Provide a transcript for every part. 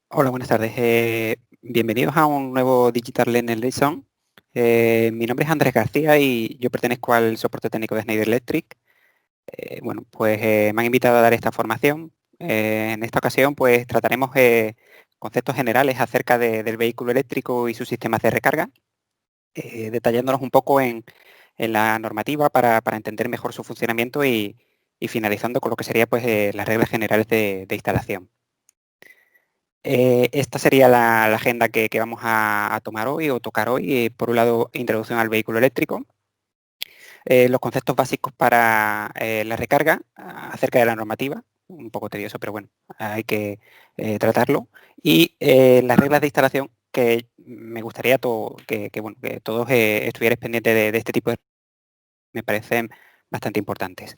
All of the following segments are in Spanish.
Hola, buenas tardes. Bienvenidos a un nuevo Digital Learning Lesson. Mi nombre es Andrés García y yo pertenezco al soporte técnico de Schneider Electric. Me han invitado a dar esta formación. En esta ocasión, pues trataremos conceptos generales acerca del vehículo eléctrico y sus sistemas de recarga, detallándonos un poco en la normativa para entender mejor su funcionamiento y finalizando con lo que sería pues, las reglas generales de instalación. Esta sería la agenda que vamos a tomar hoy o tocar hoy. Por un lado, introducción al vehículo eléctrico, los conceptos básicos para la recarga, acerca de la normativa, un poco tedioso, pero bueno, hay que tratarlo, y las reglas de instalación que me gustaría que todos estuvierais pendientes de este tipo de... Me parecen bastante importantes.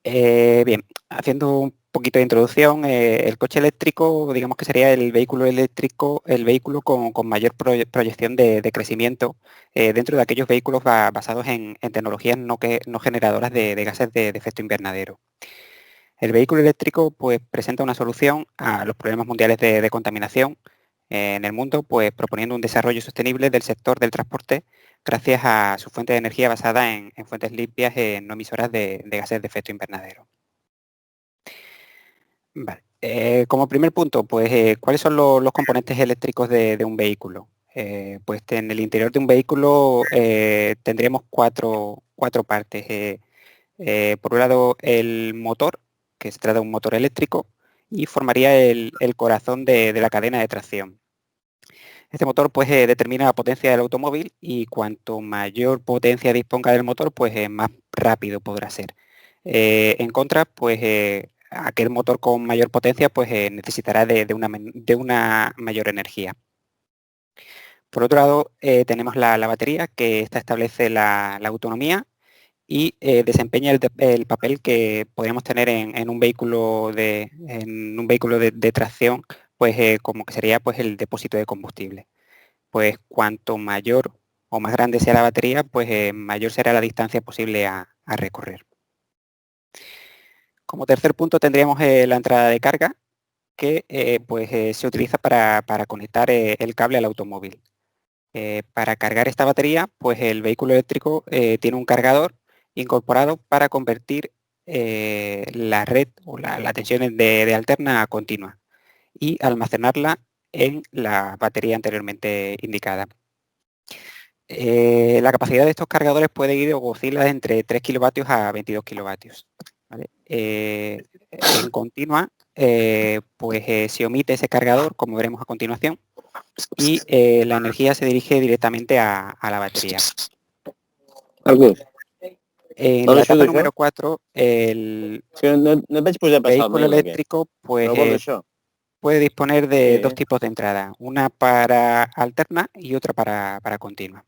Bien, haciendo un poquito de introducción, el coche eléctrico, digamos que sería el vehículo eléctrico, el vehículo con mayor proyección de crecimiento dentro de aquellos vehículos basados en tecnologías no generadoras de gases de efecto invernadero. El vehículo eléctrico pues, presenta una solución a los problemas mundiales de contaminación en el mundo, pues proponiendo un desarrollo sostenible del sector del transporte gracias a su fuente de energía basada en fuentes limpias no emisoras de gases de efecto invernadero. Vale. Como primer punto, pues, ¿cuáles son los componentes eléctricos de un vehículo? Pues en el interior de un vehículo tendríamos cuatro partes. Por un lado, el motor, que se trata de un motor eléctrico, y formaría el corazón de la cadena de tracción. Este motor pues, determina la potencia del automóvil y cuanto mayor potencia disponga del motor, pues más rápido podrá ser. En contra, pues aquel motor con mayor potencia pues, necesitará de una mayor energía. Por otro lado, tenemos la batería, que esta establece la autonomía y desempeña el papel que podríamos tener en un vehículo de tracción, pues como que sería pues, el depósito de combustible. Pues cuanto mayor o más grande sea la batería, pues mayor será la distancia posible a recorrer. Como tercer punto tendríamos la entrada de carga, que se utiliza para conectar el cable al automóvil. Para cargar esta batería, pues el vehículo eléctrico tiene un cargador incorporado para convertir la red o la tensión de alterna a continua y almacenarla en la batería anteriormente indicada. La capacidad de estos cargadores puede ir o oscila entre 3 kilovatios a 22 kilovatios. ¿Vale? En continua, se omite ese cargador, como veremos a continuación, y la energía se dirige directamente a la batería. En la etapa número 4, el vehículo eléctrico puede disponer de dos tipos de entrada, una para alterna y otra para continua.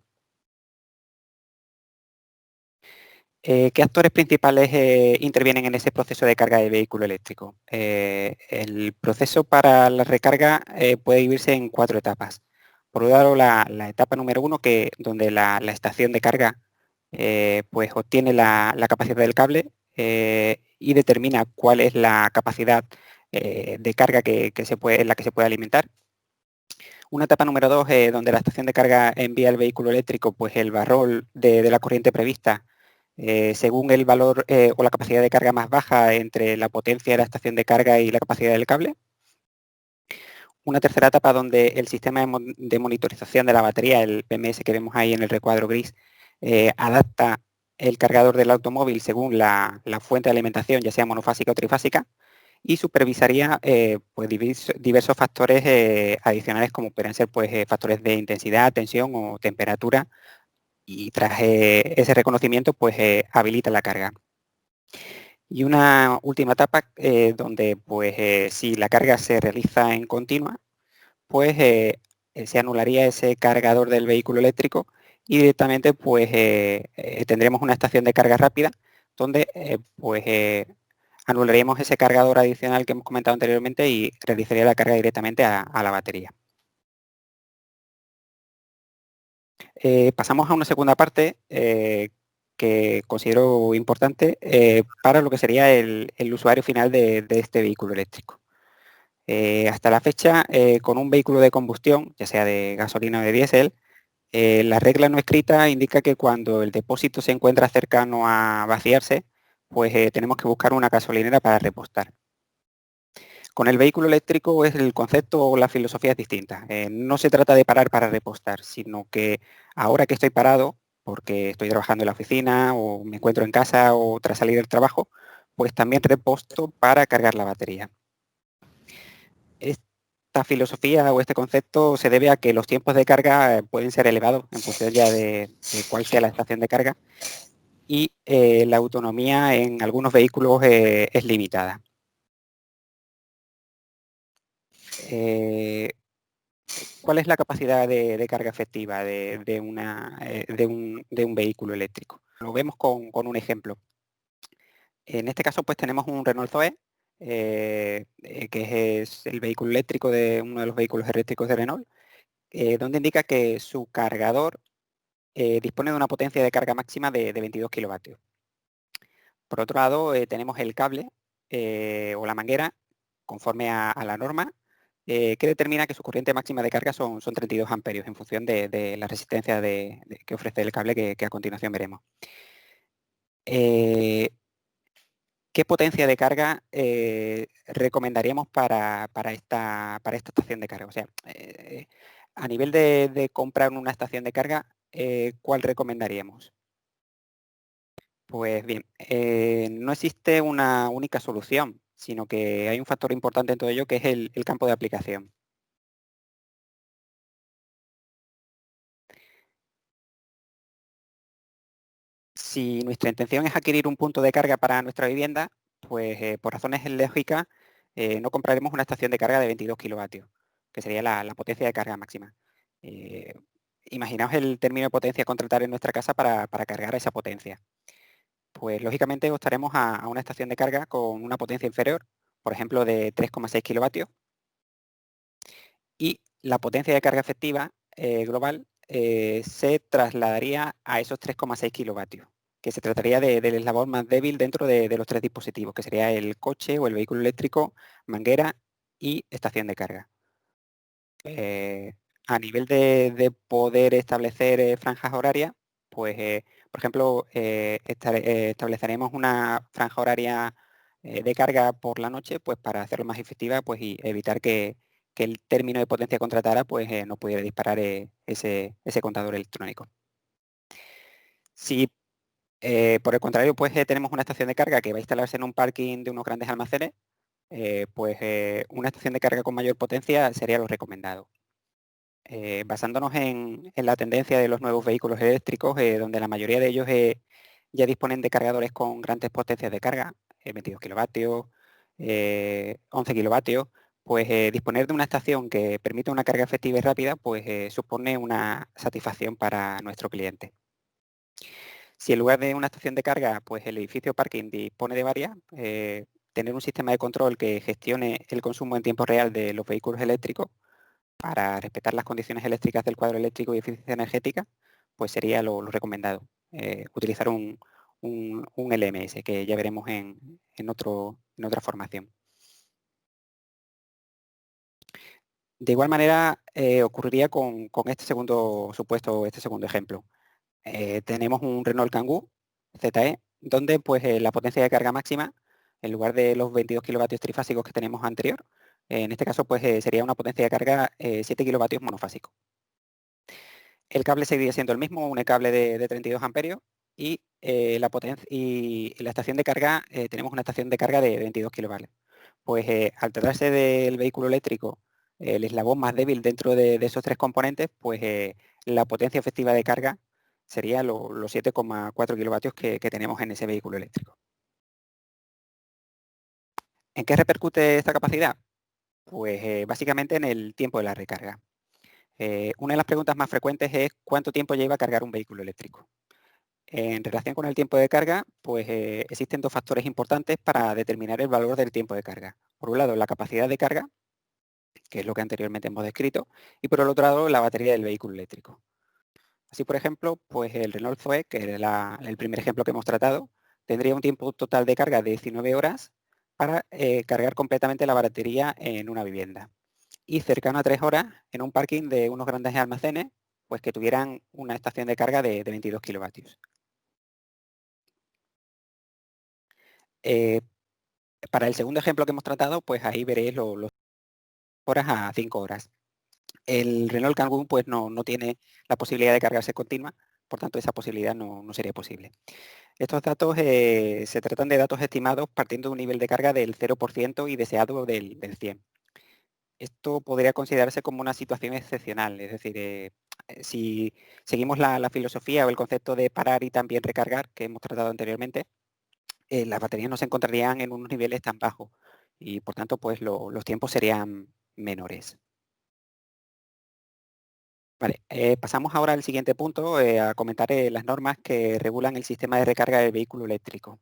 ¿Qué actores principales intervienen en ese proceso de carga de vehículo eléctrico? El proceso para la recarga puede dividirse en 4 etapas. Por un lado, la etapa número 1, donde la estación de carga pues obtiene la capacidad del cable y determina cuál es la capacidad de carga en la que se puede alimentar. Una etapa número 2, donde la estación de carga envía al vehículo eléctrico pues el valor de la corriente prevista según el valor o la capacidad de carga más baja entre la potencia de la estación de carga y la capacidad del cable. Una tercera etapa donde el sistema de monitorización de la batería, el PMS que vemos ahí en el recuadro gris, adapta el cargador del automóvil según la fuente de alimentación, ya sea monofásica o trifásica, y supervisaría diversos factores adicionales como pueden ser factores de intensidad, tensión o temperatura, y tras ese reconocimiento habilita la carga. Y una última etapa donde si la carga se realiza en continua, se anularía ese cargador del vehículo eléctrico y directamente tendremos una estación de carga rápida donde anularíamos ese cargador adicional que hemos comentado anteriormente y realizaría la carga directamente a la batería. Pasamos a una segunda parte que considero importante para lo que sería el usuario final de este vehículo eléctrico. Hasta la fecha, con un vehículo de combustión, ya sea de gasolina o de diésel, la regla no escrita indica que cuando el depósito se encuentra cercano a vaciarse, pues tenemos que buscar una gasolinera para repostar. Con el vehículo eléctrico el concepto o la filosofía es distinta. No se trata de parar para repostar, sino que ahora que estoy parado, porque estoy trabajando en la oficina o me encuentro en casa o tras salir del trabajo, pues también reposto para cargar la batería. Esta filosofía o este concepto se debe a que los tiempos de carga pueden ser elevados en función ya de cuál sea la estación de carga y la autonomía en algunos vehículos es limitada. Eh, ¿Cuál es la capacidad de carga efectiva de un vehículo eléctrico? Lo vemos con un ejemplo. En este caso, pues tenemos un Renault Zoe, que es el vehículo eléctrico de uno de los vehículos eléctricos de Renault, donde indica que su cargador dispone de una potencia de carga máxima de 22 kilovatios. Por otro lado, tenemos el cable o la manguera, conforme a la norma, que determina que su corriente máxima de carga son 32 amperios en función de la resistencia que ofrece el cable que a continuación veremos. Eh, ¿Qué potencia de carga recomendaríamos para esta estación de carga? O sea, a nivel de comprar una estación de carga, ¿cuál recomendaríamos? Pues bien, no existe una única solución, sino que hay un factor importante en todo ello que es el campo de aplicación. Si nuestra intención es adquirir un punto de carga para nuestra vivienda, pues por razones lógicas no compraremos una estación de carga de 22 kilovatios, que sería la potencia de carga máxima. Eh, Imaginaos el término de potencia a contratar en nuestra casa para cargar esa potencia. Pues lógicamente optaremos a una estación de carga con una potencia inferior, por ejemplo de 3,6 kilovatios, y la potencia de carga efectiva global se trasladaría a esos 3,6 kilovatios, que se trataría del eslabón más débil dentro de los tres dispositivos, que sería el coche o el vehículo eléctrico, manguera y estación de carga. A nivel de poder establecer franjas horarias, pues, por ejemplo, estableceremos una franja horaria de carga por la noche, pues para hacerlo más efectiva, pues y evitar que el término de potencia contratada pues no pudiera disparar ese contador electrónico. Si por el contrario, pues tenemos una estación de carga que va a instalarse en un parking de unos grandes almacenes, pues una estación de carga con mayor potencia sería lo recomendado. Basándonos en la tendencia de los nuevos vehículos eléctricos, donde la mayoría de ellos ya disponen de cargadores con grandes potencias de carga, 22 kilovatios, 11 kilovatios, pues disponer de una estación que permita una carga efectiva y rápida, pues supone una satisfacción para nuestro cliente. Si en lugar de una estación de carga, pues el edificio parking dispone de varias, tener un sistema de control que gestione el consumo en tiempo real de los vehículos eléctricos para respetar las condiciones eléctricas del cuadro eléctrico y eficiencia energética, pues sería lo recomendado. Utilizar un LMS, que ya veremos en otra formación. De igual manera, ocurriría con este segundo supuesto, este segundo ejemplo. Tenemos un Renault Kangoo ZE, donde pues, la potencia de carga máxima, en lugar de los 22 kilovatios trifásicos que tenemos anterior, en este caso pues, sería una potencia de carga 7 kilovatios monofásico. El cable seguiría siendo el mismo, un cable de 32 amperios, y la estación de carga, tenemos una estación de carga de 22 kilovatios. Pues al tratarse del vehículo eléctrico, el eslabón más débil dentro de esos tres componentes, pues la potencia efectiva de carga sería los 7,4 kilovatios que tenemos en ese vehículo eléctrico. ¿En qué repercute esta capacidad? Pues básicamente en el tiempo de la recarga. Una de las preguntas más frecuentes es ¿cuánto tiempo lleva a cargar un vehículo eléctrico? En relación con el tiempo de carga, pues existen dos factores importantes para determinar el valor del tiempo de carga. Por un lado, la capacidad de carga, que es lo que anteriormente hemos descrito, y por el otro lado, la batería del vehículo eléctrico. Así, por ejemplo, pues el Renault Zoe, que es el primer ejemplo que hemos tratado, tendría un tiempo total de carga de 19 horas para cargar completamente la batería en una vivienda. Y cercano a 3 horas en un parking de unos grandes almacenes, pues que tuvieran una estación de carga de 22 kilovatios. Para el segundo ejemplo que hemos tratado, pues ahí veréis los horas a 5 horas. El Renault Kangoo pues no tiene la posibilidad de cargarse continua, por tanto esa posibilidad no sería posible. Estos datos se tratan de datos estimados partiendo de un nivel de carga del 0% y deseado del 100%. Esto podría considerarse como una situación excepcional, es decir, si seguimos la filosofía o el concepto de parar y también recargar que hemos tratado anteriormente, las baterías no se encontrarían en unos niveles tan bajos y por tanto pues los tiempos serían menores. Vale, pasamos ahora al siguiente punto, a comentar las normas que regulan el sistema de recarga del vehículo eléctrico.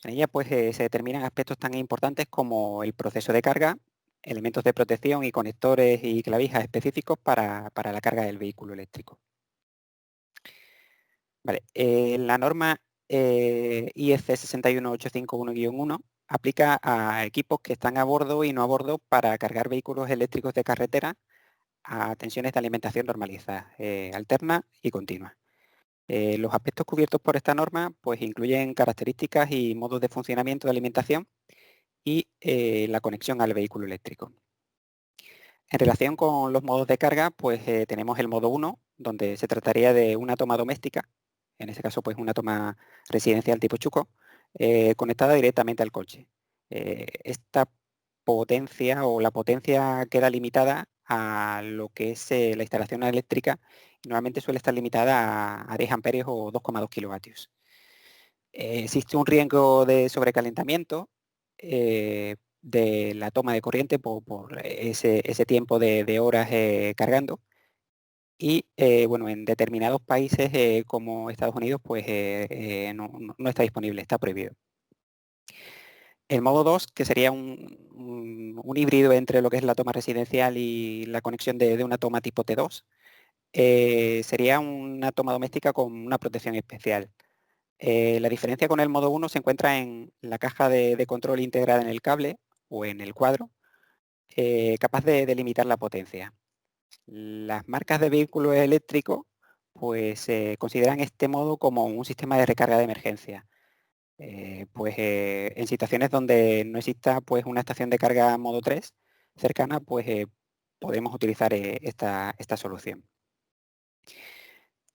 En ella pues, se determinan aspectos tan importantes como el proceso de carga, elementos de protección y conectores y clavijas específicos para la carga del vehículo eléctrico. Vale, la norma IEC 61851-1 aplica a equipos que están a bordo y no a bordo para cargar vehículos eléctricos de carretera a tensiones de alimentación normalizadas, alterna y continua. Los aspectos cubiertos por esta norma pues, incluyen características y modos de funcionamiento de alimentación y la conexión al vehículo eléctrico. En relación con los modos de carga, pues tenemos el modo 1, donde se trataría de una toma doméstica, en este caso pues una toma residencial tipo Chuco, conectada directamente al coche. Esta potencia o la potencia queda limitada a lo que es la instalación eléctrica y normalmente suele estar limitada a 10 amperios o 2,2 kilovatios. Existe un riesgo de sobrecalentamiento de la toma de corriente por ese tiempo de horas cargando y bueno, en determinados países como Estados Unidos pues no está disponible, está prohibido. El modo 2, que sería un híbrido entre lo que es la toma residencial y la conexión de una toma tipo T2, sería una toma doméstica con una protección especial. La diferencia con el modo 1 se encuentra en la caja de control integrada en el cable o en el cuadro, capaz de limitar la potencia. Las marcas de vehículos eléctricos pues consideran este modo como un sistema de recarga de emergencia. En situaciones donde no exista pues, una estación de carga modo 3 cercana, pues podemos utilizar esta solución.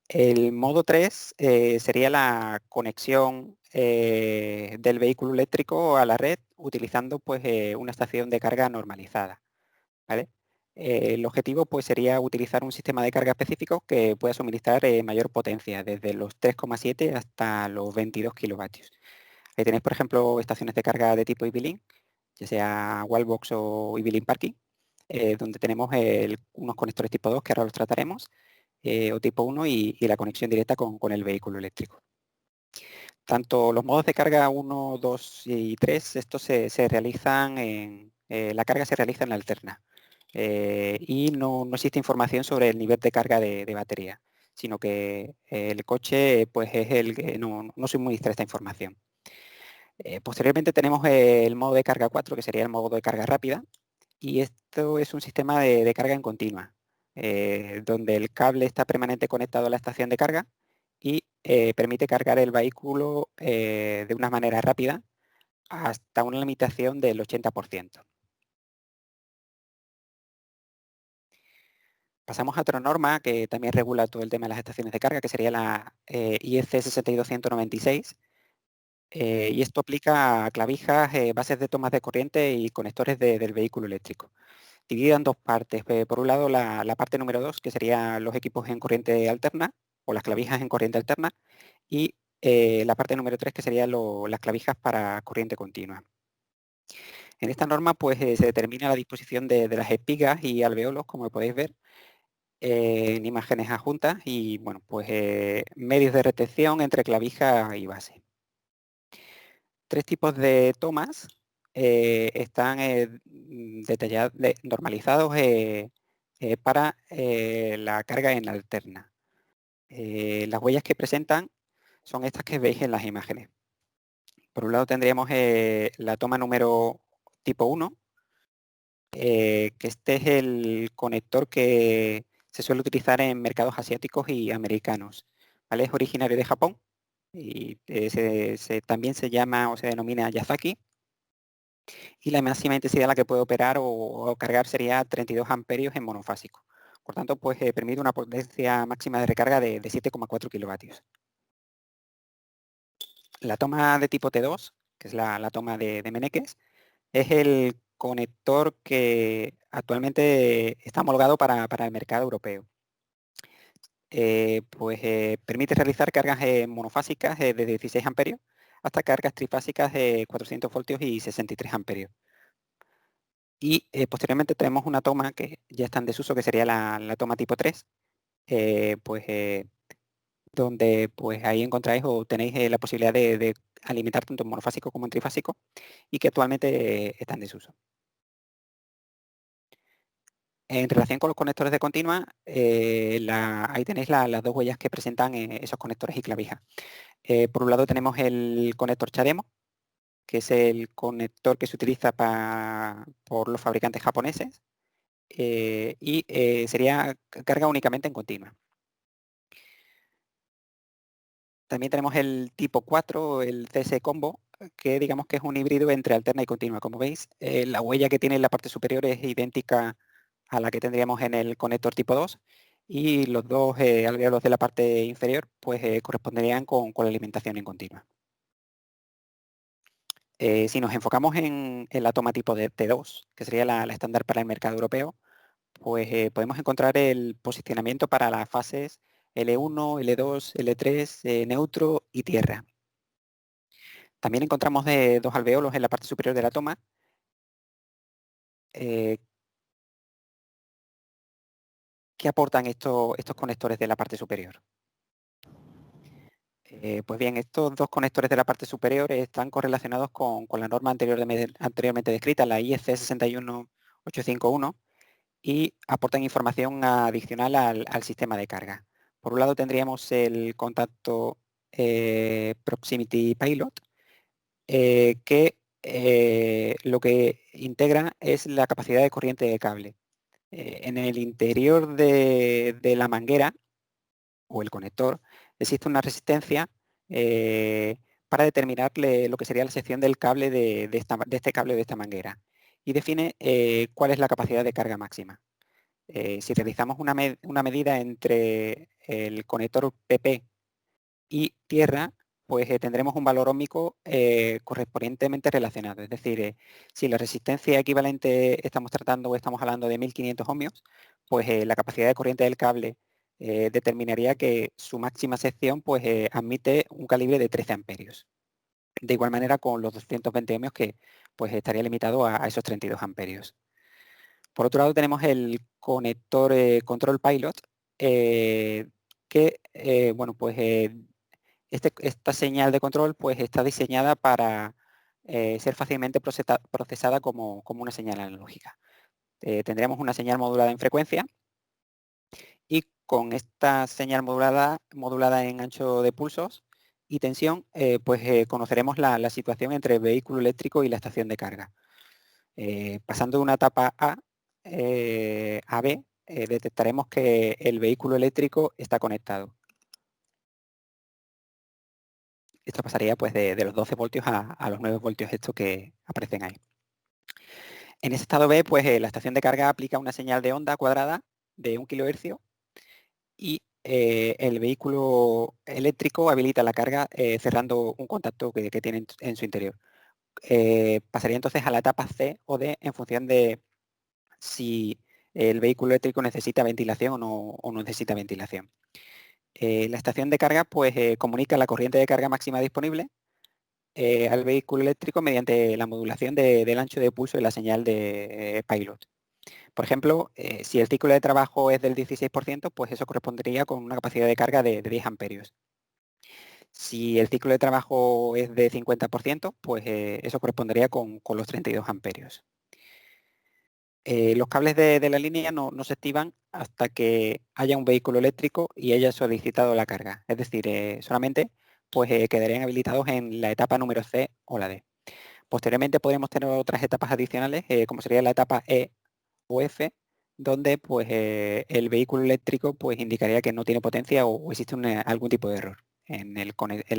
El modo 3 sería la conexión del vehículo eléctrico a la red utilizando pues, una estación de carga normalizada. ¿Vale? El objetivo pues, sería utilizar un sistema de carga específico que pueda suministrar mayor potencia, desde los 3,7 hasta los 22 kilovatios. Ahí tenéis, por ejemplo, estaciones de carga de tipo EV-Link, ya sea Wallbox o EV-Link Parking, donde tenemos unos conectores tipo 2, que ahora los trataremos, o tipo 1 y la conexión directa con el vehículo eléctrico. Tanto los modos de carga 1, 2 y 3, estos se realizan la carga se realiza en la alterna y no existe información sobre el nivel de carga de batería, sino que el coche pues, es el que no suministra esta información. Posteriormente tenemos el modo de carga 4, que sería el modo de carga rápida, y esto es un sistema de carga en continua, donde el cable está permanente conectado a la estación de carga y permite cargar el vehículo de una manera rápida hasta una limitación del 80%. Pasamos a otra norma que también regula todo el tema de las estaciones de carga, que sería la IEC 62196, y esto aplica a clavijas, bases de tomas de corriente y conectores del vehículo eléctrico. Dividida en dos partes. Por un lado, la parte número 2, que serían los equipos en corriente alterna, o las clavijas en corriente alterna, y la parte número 3, que serían las clavijas para corriente continua. En esta norma pues, se determina la disposición de las espigas y alveolos, como podéis ver, en imágenes adjuntas, y bueno, pues, medios de retención entre clavija y base. 3 tipos de tomas están normalizados para la carga en alterna. Las huellas que presentan son estas que veis en las imágenes. Por un lado tendríamos la toma número tipo 1, que este es el conector que se suele utilizar en mercados asiáticos y americanos. ¿Vale? Es originario de Japón y también se llama o se denomina Yazaki, y la máxima intensidad a la que puede operar o cargar sería 32 amperios en monofásico. Por tanto, pues permite una potencia máxima de recarga de 7,4 kilovatios. La toma de tipo T2, que es la toma de Meneques, es el conector que actualmente está homologado para el mercado europeo. Permite realizar cargas monofásicas de 16 amperios hasta cargas trifásicas de 400 voltios y 63 amperios. Y posteriormente tenemos una toma que ya está en desuso, que sería la toma tipo 3, donde pues ahí encontráis o tenéis la posibilidad de alimentar tanto en monofásico como en trifásico, y que actualmente está en desuso. En relación con los conectores de continua, ahí tenéis las dos huellas que presentan esos conectores y clavijas. Por un lado tenemos el conector CHAdeMO, que es el conector que se utiliza por los fabricantes japoneses, y sería carga únicamente en continua. También tenemos el tipo 4, el CS Combo, que digamos que es un híbrido entre alterna y continua. Como veis, la huella que tiene en la parte superior es idéntica a la que tendríamos en el conector tipo 2, y los dos alvéolos de la parte inferior pues corresponderían con la alimentación en continua. Si nos enfocamos en la toma tipo de T2, que sería la estándar para el mercado europeo, pues podemos encontrar el posicionamiento para las fases L1, L2, L3, neutro y tierra. También encontramos dos alvéolos en la parte superior de la toma, que aportan estos conectores de la parte superior. Pues bien, estos dos conectores de la parte superior están correlacionados con la norma anteriormente descrita, la IEC 61851, y aportan información adicional al sistema de carga. Por un lado tendríamos el contacto Proximity Pilot, que lo que integra es la capacidad de corriente de cable. En el interior de la manguera o el conector existe una resistencia para determinar lo que sería la sección del cable de este cable de esta manguera, y define cuál es la capacidad de carga máxima. Si realizamos una medida entre el conector PP y tierra, pues tendremos un valor óhmico correspondientemente relacionado. Es decir, si la resistencia equivalente estamos tratando o estamos hablando de 1500 ohmios, pues la capacidad de corriente del cable determinaría que su máxima sección pues admite un calibre de 13 amperios. De igual manera con los 220 ohmios, que pues estaría limitado a esos 32 amperios. Por otro lado tenemos el conector Control Pilot, que bueno, pues esta señal de control pues está diseñada para ser fácilmente procesada como una señal analógica. Tendremos una señal modulada en frecuencia, y con esta señal modulada en ancho de pulsos y tensión, conoceremos la situación entre el vehículo eléctrico y la estación de carga. Pasando de una etapa a B, detectaremos que el vehículo eléctrico está conectado. Esto pasaría pues de los 12 voltios a los 9 voltios estos que aparecen ahí. En ese estado B, pues la estación de carga aplica una señal de onda cuadrada de 1 kHz, y el vehículo eléctrico habilita la carga cerrando un contacto que tiene en su interior. Pasaría entonces a la etapa C o D en función de si el vehículo eléctrico necesita ventilación o no necesita ventilación. La estación de carga pues comunica la corriente de carga máxima disponible al vehículo eléctrico mediante la modulación del ancho de pulso de la señal de pilot. Por ejemplo, si el ciclo de trabajo es del 16%, pues eso correspondería con una capacidad de carga de 10 amperios. Si el ciclo de trabajo es de 50%, pues eso correspondería con los 32 amperios. Los cables de la línea no se activan hasta que haya un vehículo eléctrico y haya solicitado la carga. Es decir, solamente pues quedarían habilitados en la etapa número C o la D. Posteriormente podríamos tener otras etapas adicionales, como sería la etapa E o F, donde pues, el vehículo eléctrico pues, indicaría que no tiene potencia o existe algún tipo de error en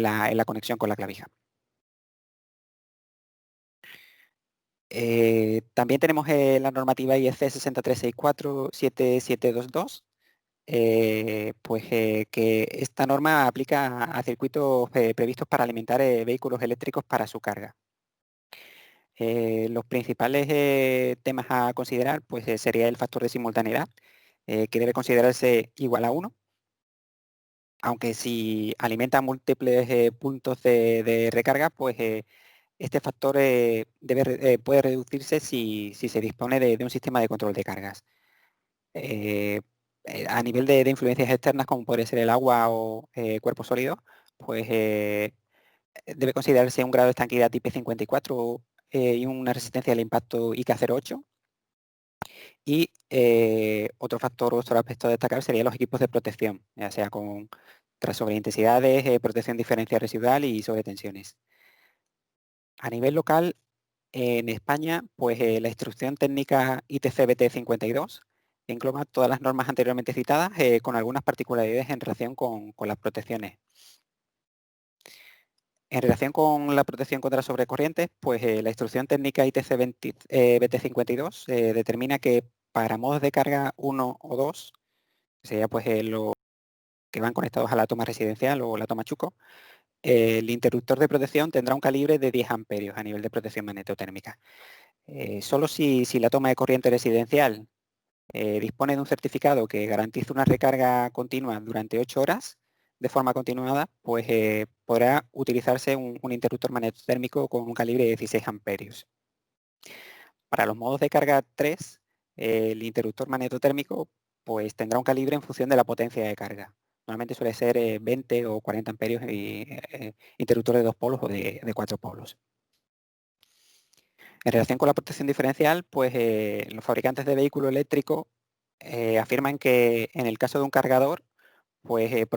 la conexión con la clavija. También tenemos la normativa IEC 63647-7722, que esta norma aplica a circuitos previstos para alimentar vehículos eléctricos para su carga. Los principales temas a considerar pues, sería el factor de simultaneidad, que debe considerarse igual a 1, aunque si alimenta múltiples puntos de recarga, pues este factor puede reducirse si se dispone de un sistema de control de cargas. A nivel de influencias externas, como puede ser el agua o cuerpos sólidos, pues debe considerarse un grado de estanquidad IP54 y una resistencia al impacto IK08. Y otro factor o otro aspecto a destacar serían los equipos de protección, ya sea tras sobreintensidades, protección diferencial residual y sobretensiones. A nivel local, en España, pues la instrucción técnica ITC-BT 52 engloba todas las normas anteriormente citadas, con algunas particularidades en relación con las protecciones. En relación con la protección contra sobrecorrientes, pues la instrucción técnica ITC-BT 52 determina que para modos de carga 1 o 2, que sería pues los que van conectados a la toma residencial o la toma chuco, el interruptor de protección tendrá un calibre de 10 amperios a nivel de protección magnetotérmica. Solo si la toma de corriente residencial dispone de un certificado que garantiza una recarga continua durante 8 horas de forma continuada, pues podrá utilizarse un interruptor magnetotérmico con un calibre de 16 amperios. Para los modos de carga 3, el interruptor magnetotérmico pues, tendrá un calibre en función de la potencia de carga. Normalmente suele ser 20 o 40 amperios y interruptor de 2 polos o de 4 polos. En relación con la protección diferencial, pues los fabricantes de vehículos eléctricos afirman que en el caso de un cargador, pues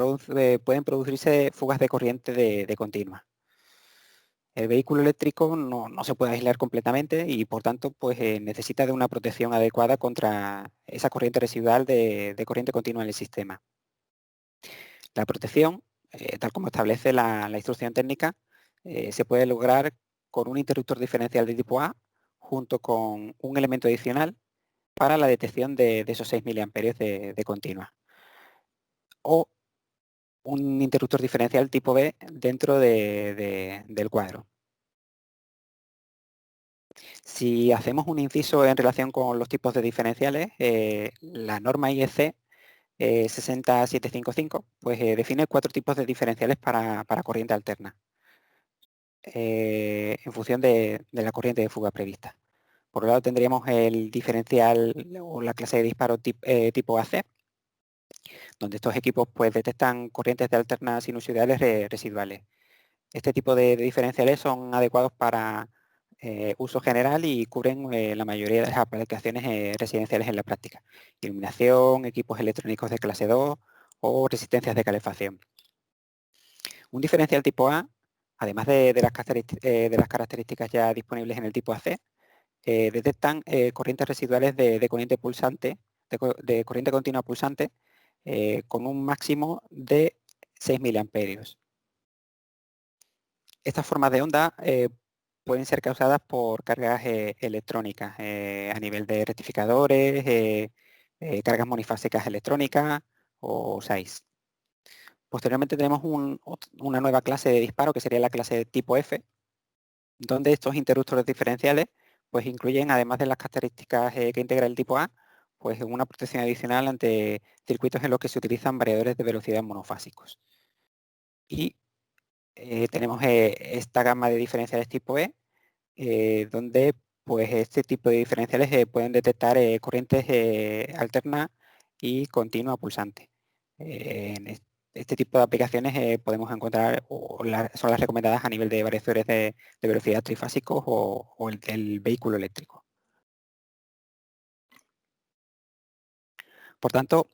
pueden producirse fugas de corriente de continua. El vehículo eléctrico no se puede aislar completamente y por tanto pues, necesita de una protección adecuada contra esa corriente residual de corriente continua en el sistema. La protección, tal como establece la instrucción técnica, se puede lograr con un interruptor diferencial de tipo A junto con un elemento adicional para la detección de esos 6 miliamperios de continua. O un interruptor diferencial tipo B dentro del cuadro. Si hacemos un inciso en relación con los tipos de diferenciales, la norma IEC 60755 pues, define 4 tipos de diferenciales para corriente alterna, en función de la corriente de fuga prevista. Por un lado tendríamos el diferencial o la clase de disparo tipo AC, donde estos equipos pues, detectan corrientes de alternas sinusoidales residuales. Este tipo de diferenciales son adecuados para uso general y cubren la mayoría de las aplicaciones residenciales en la práctica. Iluminación, equipos electrónicos de clase 2 o resistencias de calefacción. Un diferencial tipo A, además de las características ya disponibles en el tipo AC, detectan corrientes residuales de corriente pulsante, de corriente continua pulsante, con un máximo de 6 miliamperios. Estas formas de onda pueden ser causadas por cargas electrónicas a nivel de rectificadores, cargas monofásicas electrónicas o SAIs. Posteriormente tenemos una nueva clase de disparo que sería la clase tipo F, donde estos interruptores diferenciales pues incluyen, además de las características que integra el tipo A, pues una protección adicional ante circuitos en los que se utilizan variadores de velocidad monofásicos. Y tenemos esta gama de diferenciales tipo E, donde pues este tipo de diferenciales pueden detectar corrientes alternas y continua pulsante. En este tipo de aplicaciones podemos encontrar, son las recomendadas a nivel de variadores de velocidad trifásicos o el del vehículo eléctrico. Por tanto,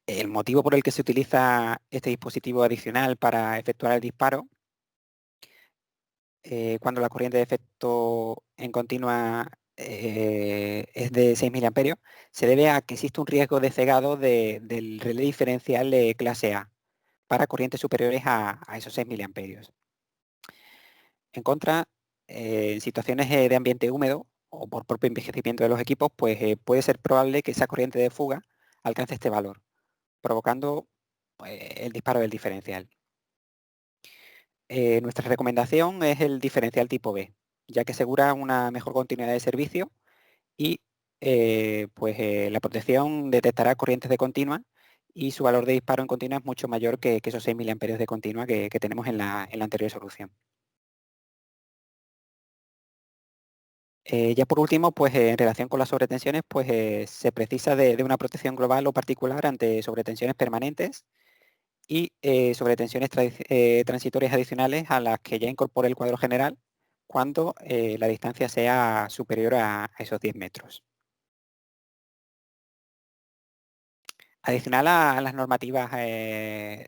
El motivo por el que se utiliza este dispositivo adicional para efectuar el disparo, cuando la corriente de efecto en continua es de 6 miliamperios, se debe a que existe un riesgo de cegado del relé diferencial de clase A para corrientes superiores a esos 6 miliamperios. En contra, en situaciones de ambiente húmedo o por propio envejecimiento de los equipos, pues puede ser probable que esa corriente de fuga alcance este valor, provocando el disparo del diferencial. Nuestra recomendación es el diferencial tipo B, ya que asegura una mejor continuidad de servicio y la protección detectará corrientes de continua y su valor de disparo en continua es mucho mayor que esos 6 miliamperios de continua que tenemos en la anterior solución. Ya por último, pues en relación con las sobretensiones, pues se precisa de una protección global o particular ante sobretensiones permanentes y sobretensiones transitorias adicionales a las que ya incorpore el cuadro general cuando la distancia sea superior a esos 10 metros. Adicional a las normativas,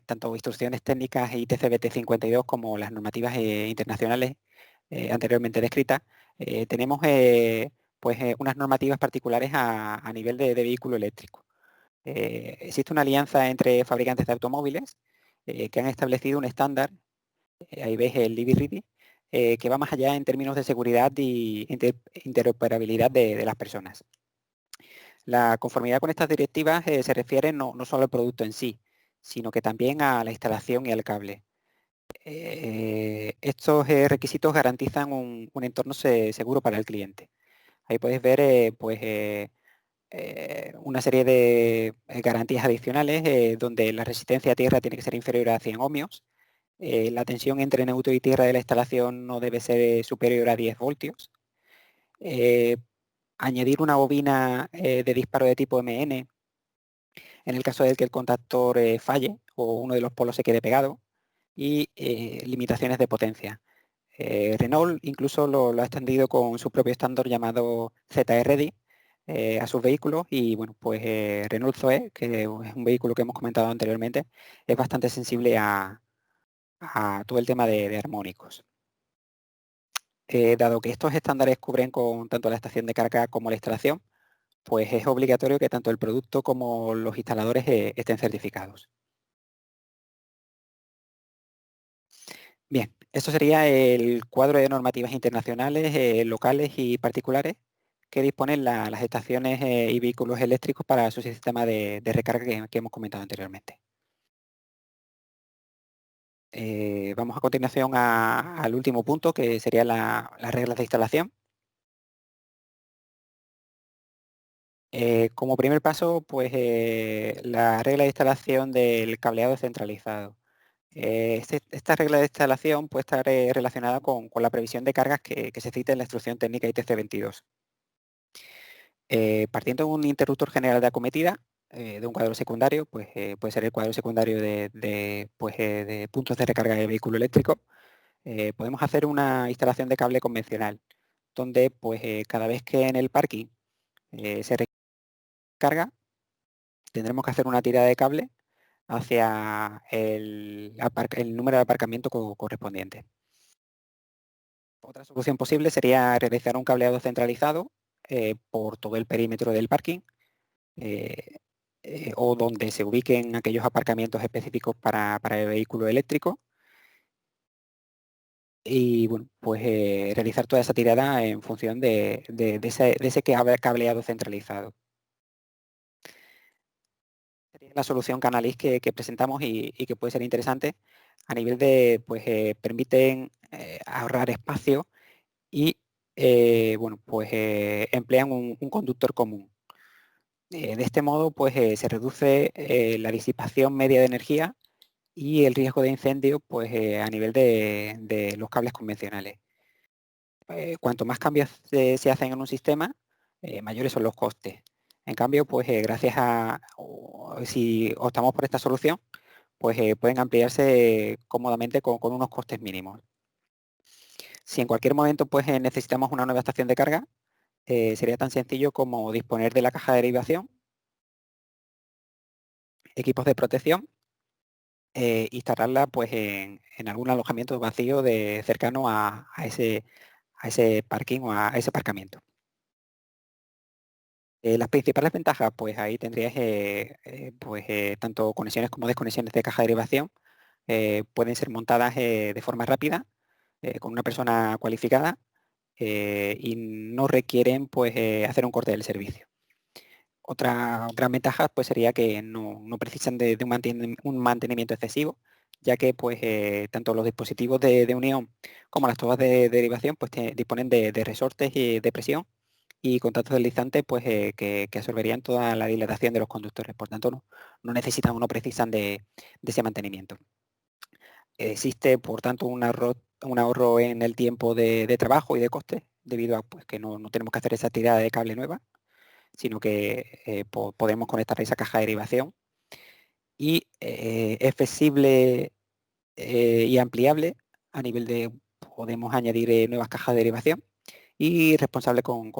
tanto instrucciones técnicas ITC-BT 52 como las normativas internacionales anteriormente descritas, tenemos unas normativas particulares a nivel de vehículo eléctrico. Existe una alianza entre fabricantes de automóviles que han establecido un estándar, ahí ves el DB-RIDI, que va más allá en términos de seguridad y interoperabilidad de las personas. La conformidad con estas directivas se refiere no solo al producto en sí, sino que también a la instalación y al cable. Estos requisitos garantizan un entorno seguro para el cliente. Ahí podéis ver una serie de garantías adicionales donde la resistencia a tierra tiene que ser inferior a 100 ohmios, la tensión entre neutro y tierra de la instalación no debe ser superior a 10 voltios, añadir una bobina de disparo de tipo MN en el caso de que el contactor falle o uno de los polos se quede pegado, y limitaciones de potencia. Renault incluso lo ha extendido con su propio estándar llamado ZRD a sus vehículos y bueno, pues Renault Zoe, que es un vehículo que hemos comentado anteriormente, es bastante sensible a todo el tema de armónicos. Dado que estos estándares cubren con tanto la estación de carga como la instalación, pues es obligatorio que tanto el producto como los instaladores estén certificados. Bien, esto sería el cuadro de normativas internacionales, locales y particulares que disponen las estaciones y vehículos eléctricos para su sistema de recarga que hemos comentado anteriormente. Vamos a continuación al último punto, que sería las reglas de instalación. Como primer paso, pues la regla de instalación del cableado centralizado. Esta regla de instalación puede estar relacionada con la previsión de cargas que se cita en la instrucción técnica ITC 22. Partiendo de un interruptor general de acometida, de un cuadro secundario, pues puede ser el cuadro secundario de puntos de recarga de vehículo eléctrico, podemos hacer una instalación de cable convencional, donde pues cada vez que en el parking se recarga, tendremos que hacer una tirada de cable hacia el número de aparcamiento correspondiente. Otra solución posible sería realizar un cableado centralizado por todo el perímetro del parking, eh, o donde se ubiquen aquellos aparcamientos específicos para el vehículo eléctrico y bueno, pues realizar toda esa tirada en función de ese cableado centralizado. Sería la solución Canalys que presentamos y que puede ser interesante a nivel de, pues permiten ahorrar espacio y emplean un conductor común. De este modo, pues se reduce la disipación media de energía y el riesgo de incendio pues, a nivel de los cables convencionales. Cuanto más cambios se hacen en un sistema, mayores son los costes. En cambio, pues si optamos por esta solución, pues pueden ampliarse cómodamente con unos costes mínimos. Si en cualquier momento pues necesitamos una nueva estación de carga, sería tan sencillo como disponer de la caja de derivación, equipos de protección, instalarla pues en algún alojamiento vacío cercano a ese parking o a ese aparcamiento. Las principales ventajas, pues ahí tendrías tanto conexiones como desconexiones de caja de derivación. Pueden ser montadas de forma rápida con una persona cualificada y no requieren pues hacer un corte del servicio. Otra gran ventaja pues sería que no precisan de un mantenimiento excesivo, ya que pues tanto los dispositivos de unión como las tomas de derivación pues disponen de resortes de presión y contactos deslizantes pues que absorberían toda la dilatación de los conductores. Por tanto, no necesitan o no precisan de ese mantenimiento. Existe, por tanto, un ahorro en el tiempo de trabajo y de coste, debido a pues, que no tenemos que hacer esa tirada de cable nueva, sino que podemos conectar esa caja de derivación. Y es flexible y ampliable a nivel de podemos añadir nuevas cajas de derivación y responsable con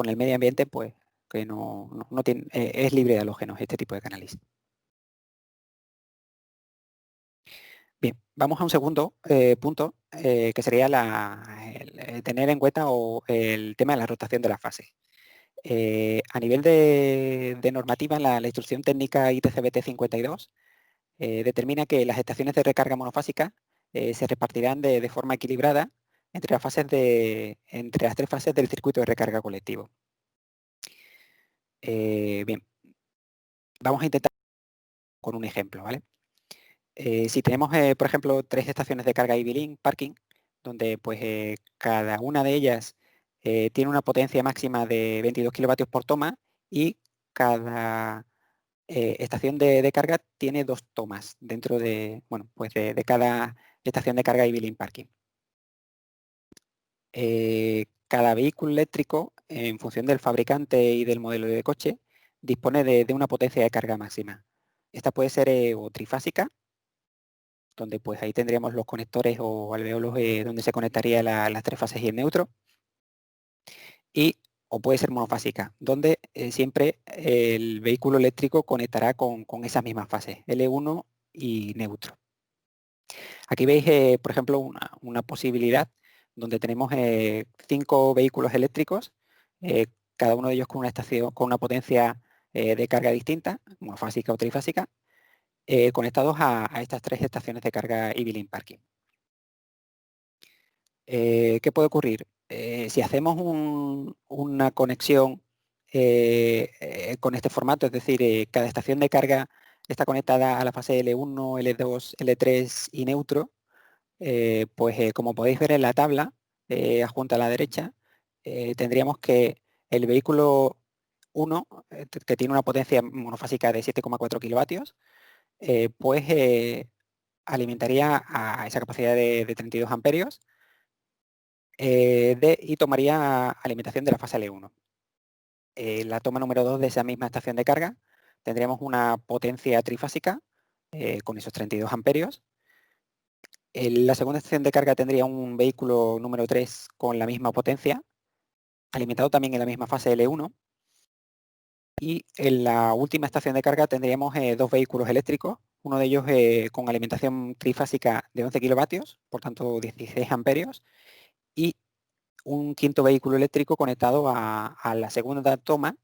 el medio ambiente, pues que no tiene, es libre de halógenos este tipo de canales. Bien, vamos a un segundo punto, que sería tener en cuenta el tema de la rotación de las fases. A nivel de normativa, la instrucción técnica ITCBT 52 determina que las estaciones de recarga monofásica se repartirán de forma equilibrada entre las tres fases del circuito de recarga colectivo. Bien, vamos a intentar con un ejemplo, ¿vale? Si tenemos, por ejemplo, 3 estaciones de carga EV-Link parking, donde pues cada una de ellas tiene una potencia máxima de 22 kilovatios por toma y cada estación de carga tiene 2 tomas dentro de cada estación de carga EV-Link parking. Cada vehículo eléctrico, en función del fabricante y del modelo de coche, dispone de una potencia de carga máxima. Esta puede ser o trifásica, donde pues ahí tendríamos los conectores o alveolos donde se conectaría las tres fases y el neutro, o puede ser monofásica, donde siempre el vehículo eléctrico conectará con esas mismas fases, L1 y neutro. Aquí veis, por ejemplo, una posibilidad donde tenemos 5 vehículos eléctricos, cada uno de ellos con una potencia de carga distinta, monofásica o trifásica, conectados a estas 3 estaciones de carga EV-Link parking. ¿Qué puede ocurrir? Si hacemos una conexión con este formato, es decir, cada estación de carga está conectada a la fase L1, L2, L3 y neutro, pues como podéis ver en la tabla adjunta a la derecha, tendríamos que el vehículo 1, que tiene una potencia monofásica de 7,4 kilovatios, pues alimentaría a esa capacidad de 32 amperios y tomaría alimentación de la fase L1. La toma número 2 de esa misma estación de carga tendríamos una potencia trifásica con esos 32 amperios. La segunda estación de carga tendría un vehículo número 3 con la misma potencia, alimentado también en la misma fase L1. Y en la última estación de carga tendríamos 2 vehículos eléctricos, uno de ellos con alimentación trifásica de 11 kilovatios, por tanto 16 amperios, y un quinto vehículo eléctrico conectado a la segunda toma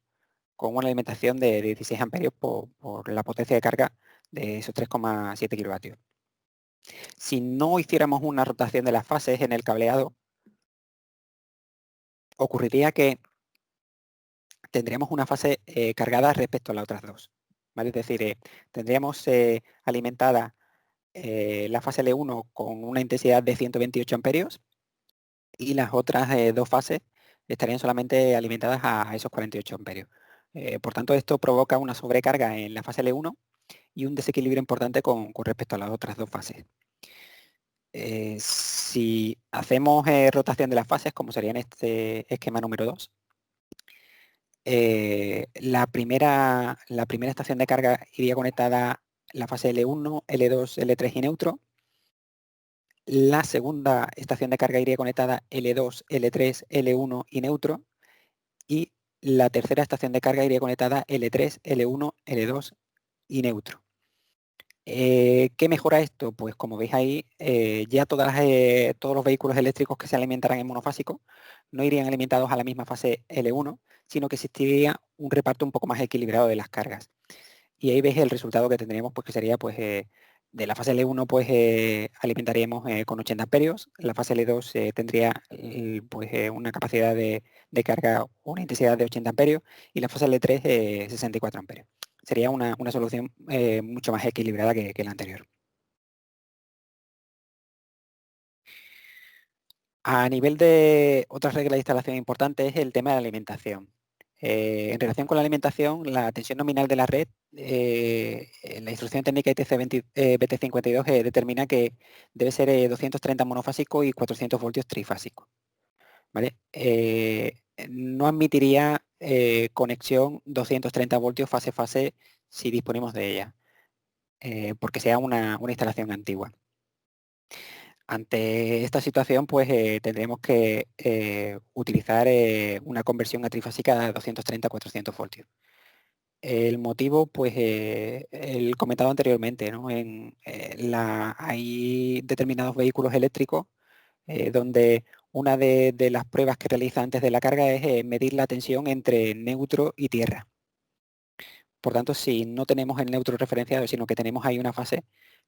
con una alimentación de 16 amperios por la potencia de carga de esos 3,7 kilovatios. Si no hiciéramos una rotación de las fases en el cableado, ocurriría que tendríamos una fase cargada respecto a las otras dos, ¿vale? Es decir, tendríamos alimentada la fase L1 con una intensidad de 128 amperios y las otras 2 fases estarían solamente alimentadas a esos 48 amperios. Por tanto, esto provoca una sobrecarga en la fase L1 y un desequilibrio importante con respecto a las otras 2 fases. Si hacemos rotación de las fases, como sería en este esquema número 2, la primera estación de carga iría conectada a la fase L1, L2, L3 y neutro. La segunda estación de carga iría conectada L2, L3, L1 y neutro. Y la tercera estación de carga iría conectada L3, L1, L2 y neutro. ¿Qué mejora esto? Pues como veis ahí, ya todos los vehículos eléctricos que se alimentaran en monofásico no irían alimentados a la misma fase L1, sino que existiría un reparto un poco más equilibrado de las cargas. Y ahí veis el resultado que tendríamos, pues que sería pues de la fase L1 pues alimentaríamos con 80 amperios, la fase L2 tendría una capacidad de carga, una intensidad de 80 amperios y la fase L3 64 amperios. Sería una solución mucho más equilibrada que la anterior. A nivel de otras reglas de instalación importantes es el tema de la alimentación. En relación con la alimentación, la tensión nominal de la red, la instrucción técnica ITC BT52 determina que debe ser 230 monofásico y 400 voltios trifásico. ¿Vale? No admitiría conexión 230 voltios fase-fase si disponemos de ella, porque sea una instalación antigua. Ante esta situación, pues tendremos que utilizar una conversión a trifásica de 230 a 400 voltios. El motivo, pues el comentado anteriormente, ¿no? Hay determinados vehículos eléctricos donde una de las pruebas que realiza antes de la carga es medir la tensión entre neutro y tierra. Por tanto, si no tenemos el neutro referenciado, sino que tenemos ahí una fase,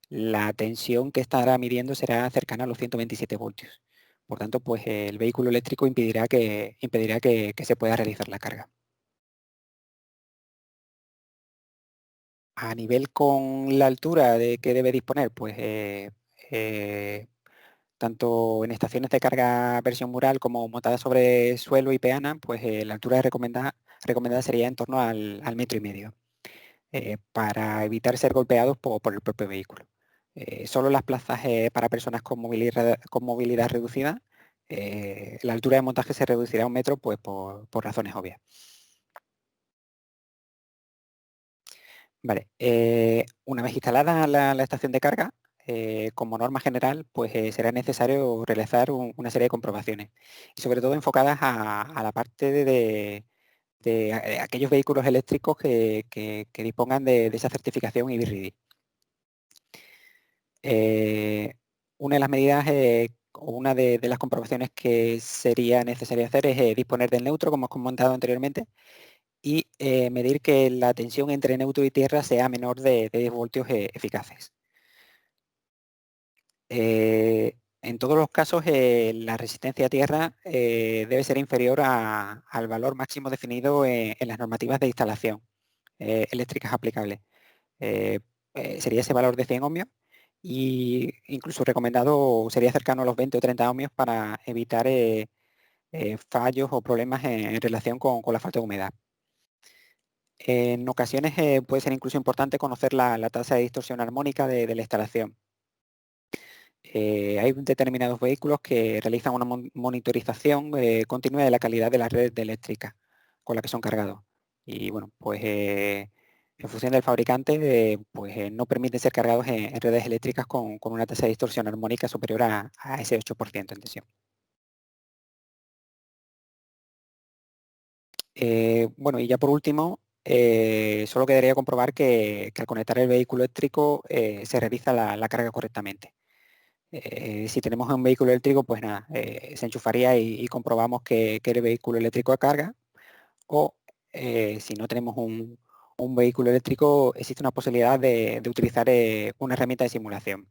la tensión que estará midiendo será cercana a los 127 voltios. Por tanto, pues el vehículo eléctrico impedirá que se pueda realizar la carga. A nivel con la altura de que debe disponer, pues eh, tanto en estaciones de carga versión mural como montadas sobre suelo y peana, pues la altura recomendada sería en torno al metro y medio. Para evitar ser golpeados por el propio vehículo. Solo las plazas para personas con movilidad reducida, la altura de montaje se reducirá a 1 metro pues, por razones obvias. Vale, una vez instalada la estación de carga, como norma general, pues será necesario realizar una serie de comprobaciones, y sobre todo enfocadas a la parte de aquellos vehículos eléctricos que dispongan de esa certificación IBRIDI. Una de las medidas o una de las comprobaciones que sería necesario hacer es disponer del neutro, como hemos comentado anteriormente, y medir que la tensión entre neutro y tierra sea menor de 10 voltios eficaces. En todos los casos, la resistencia a tierra debe ser inferior al valor máximo definido en las normativas de instalación eléctricas aplicables. Eh, Sería ese valor de 100 ohmios y incluso recomendado sería cercano a los 20 o 30 ohmios para evitar fallos o problemas en relación con la falta de humedad. En ocasiones puede ser incluso importante conocer la tasa de distorsión armónica de la instalación. Hay determinados vehículos que realizan una monitorización continua de la calidad de la red eléctrica con la que son cargados. Y bueno, pues en función del fabricante, no permiten ser cargados en redes eléctricas con una tasa de distorsión armónica superior a ese 8% en tensión. Bueno, y ya por último, solo quedaría comprobar que al conectar el vehículo eléctrico se realiza la carga correctamente. Si tenemos un vehículo eléctrico, pues nada, se enchufaría y comprobamos que el vehículo eléctrico carga, o si no tenemos un vehículo eléctrico, existe una posibilidad de utilizar una herramienta de simulación.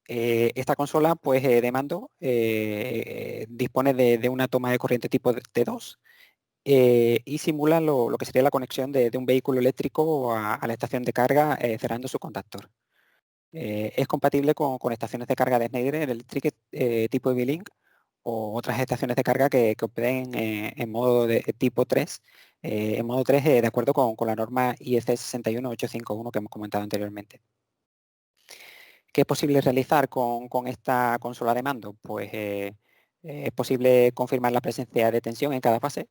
Esta consola pues, de mando dispone de una toma de corriente tipo T2 y simula lo que sería la conexión de un vehículo eléctrico a la estación de carga cerrando su contactor. Es compatible con estaciones de carga de Schneider Electric tipo EV-Link o otras estaciones de carga que operen en modo de tipo 3, en modo 3 de acuerdo con la norma IEC 61851 que hemos comentado anteriormente. ¿Qué es posible realizar con esta consola de mando? Pues es posible confirmar la presencia de tensión en cada fase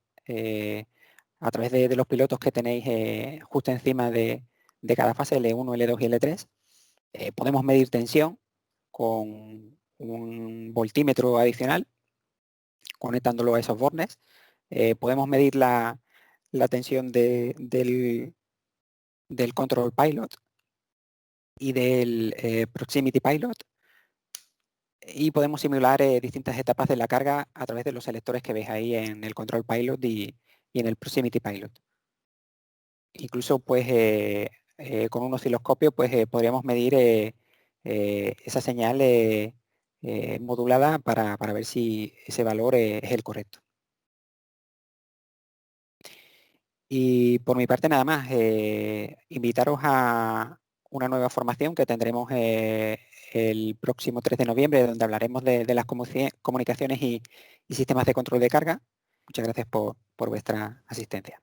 a través de los pilotos que tenéis justo encima de cada fase, L1, L2 y L3. Podemos medir tensión con un voltímetro adicional, conectándolo a esos bornes. Podemos medir la tensión del del Control Pilot y del Proximity Pilot, y podemos simular distintas etapas de la carga a través de los selectores que veis ahí en el Control Pilot y en el Proximity Pilot. Incluso pues con un osciloscopio pues podríamos medir esa señal modulada para ver si ese valor es el correcto. Y por mi parte nada más, invitaros a una nueva formación que tendremos el próximo 3 de noviembre, donde hablaremos de las comunicaciones y sistemas de control de carga. Muchas gracias por vuestra asistencia.